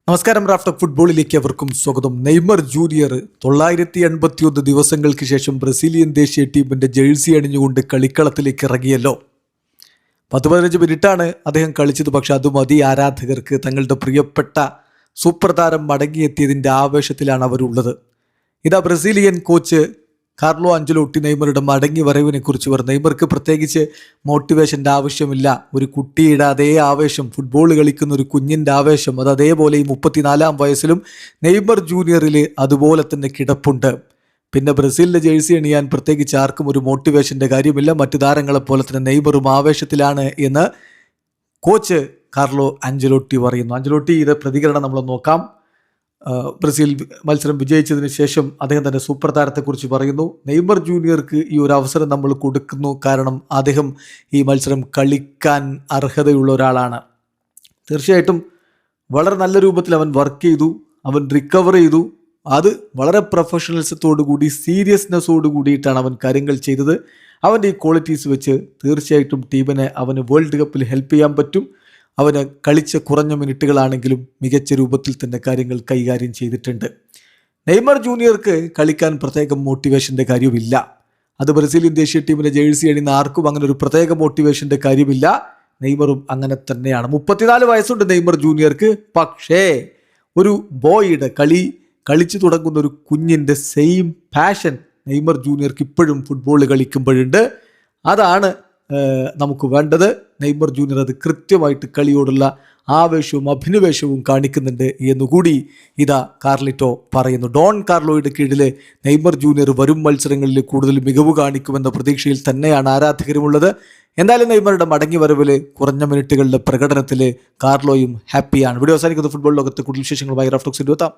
നമസ്കാരം. റാഫ്റ്റ് ഫുട്ബോളിലേക്ക് അവർക്കും സ്വാഗതം. നെയ്മർ ജൂനിയർ 981 ദിവസങ്ങൾക്ക് ശേഷം ബ്രസീലിയൻ ദേശീയ ടീമിന്റെ ജേഴ്സി അണിഞ്ഞുകൊണ്ട് കളിക്കളത്തിലേക്ക് ഇറങ്ങിയല്ലോ. 10-15 മിനിറ്റാണ് അദ്ദേഹം കളിച്ചത്. പക്ഷെ അത് മതി ആരാധകർക്ക്. തങ്ങളുടെ പ്രിയപ്പെട്ട സൂപ്പർ താരം മടങ്ങിയെത്തിയതിൻ്റെ ആവേശത്തിലാണ് അവരുള്ളത്. ഇതാ ബ്രസീലിയൻ കോച്ച് കാർലോ അഞ്ചലോട്ടി നെയ്മറുടെ മടങ്ങി വരവിനെ കുറിച്ച് പറഞ്ഞു. നെയ്മർക്ക് പ്രത്യേകിച്ച് മോട്ടിവേഷൻ്റെ ആവശ്യമില്ല. ഒരു കുട്ടിയുടെ അതേ ആവേശം, ഫുട്ബോൾ കളിക്കുന്ന ഒരു കുഞ്ഞിൻ്റെ ആവേശം, അത് അതേപോലെ ഈ 34-ാം വയസ്സിലും നെയ്മർ ജൂനിയറിൽ അതുപോലെ തന്നെ കിടപ്പുണ്ട്. പിന്നെ ബ്രസീലിൻ്റെ ജേഴ്സി അണിയാൻ പ്രത്യേകിച്ച് ആർക്കും ഒരു മോട്ടിവേഷൻ്റെ കാര്യമില്ല. മറ്റു താരങ്ങളെപ്പോലെ തന്നെ നെയ്മറും ആവേശത്തിലാണ് എന്ന് കോച്ച് കാർലോ അഞ്ചലോട്ടി പറയുന്നു. അഞ്ചലോട്ടി ഇത് പ്രതികരണം നമ്മൾ നോക്കാം. ബ്രസീൽ മത്സരം വിജയിച്ചതിന് ശേഷം അദ്ദേഹം തന്നെ സൂപ്പർ താരത്തെക്കുറിച്ച് പറയുന്നു. നെയ്മർ ജൂനിയർക്ക് ഈ ഒരു അവസരം നമ്മൾ കൊടുക്കുന്നു, കാരണം അദ്ദേഹം ഈ മത്സരം കളിക്കാൻ അർഹതയുള്ള ഒരാളാണ്. തീർച്ചയായിട്ടും വളരെ നല്ല രൂപത്തിൽ അവൻ വർക്ക് ചെയ്തു, അവൻ റിക്കവർ ചെയ്തു. അത് വളരെ പ്രൊഫഷണലിസത്തോടു കൂടി, സീരിയസ്നെസ്സോട് കൂടിയിട്ടാണ് അവൻ കാര്യങ്ങൾ ചെയ്തത്. അവൻ്റെ ഈ ക്വാളിറ്റീസ് വെച്ച് തീർച്ചയായിട്ടും ടീമിനെ അവന് വേൾഡ് കപ്പിൽ ഹെൽപ്പ് ചെയ്യാൻ പറ്റും. അവന് കളിച്ച കുറഞ്ഞ മിനിറ്റുകളാണെങ്കിലും മികച്ച രൂപത്തിൽ തന്നെ കാര്യങ്ങൾ കൈകാര്യം ചെയ്തിട്ടുണ്ട്. നെയ്മർ ജൂനിയർക്ക് കളിക്കാൻ പ്രത്യേക മോട്ടിവേഷൻ്റെ കാര്യമില്ല. അത് ബ്രസീലിയൻ ദേശീയ ടീമിലെ ജേഴ്സി അണിയുന്ന ആർക്കും അങ്ങനെ ഒരു പ്രത്യേക മോട്ടിവേഷൻ്റെ കാര്യമില്ല. നെയ്മറും അങ്ങനെ തന്നെയാണ്. 34 വയസ്സുണ്ട് നെയ്മർ ജൂനിയർക്ക്. പക്ഷേ ഒരു ബോയുടെ കളിച്ചു തുടങ്ങുന്ന ഒരു കുഞ്ഞിൻ്റെ സെയിം പാഷൻ നെയ്മർ ജൂനിയർക്ക് ഇപ്പോഴും ഫുട്ബോൾ കളിക്കുമ്പോഴുണ്ട്. അതാണ് നമുക്ക് വേണ്ടത്. നെയ്മർ ജൂനിയർ അത് കൃത്യമായിട്ട് കളിയോടുള്ള ആവേശവും അഭിനിവേശവും കാണിക്കുന്നുണ്ട് എന്നുകൂടി ഇതാ കാർലിറ്റോ പറയുന്നു. ഡോൺ കാർലോയുടെ കീഴിൽ നെയ്മർ ജൂനിയർ വരും മത്സരങ്ങളിൽ കൂടുതൽ മികവ് കാണിക്കുമെന്ന പ്രതീക്ഷയിൽ തന്നെയാണ് ആരാധകരുമുള്ളത്. എന്തായാലും നെയ്മറുടെ മടങ്ങി വരവിൽ, കുറഞ്ഞ മിനിറ്റുകളുടെ പ്രകടനത്തിൽ കാർലോയും ഹാപ്പിയാണ്. വീഡിയോ അവസാനിക്കുന്ന ഫുട്ബോൾ ലോകത്ത് കൂടുതൽ വിശേഷങ്ങളുമായി റാഫ്റ്റോക്സിൽ എത്താം.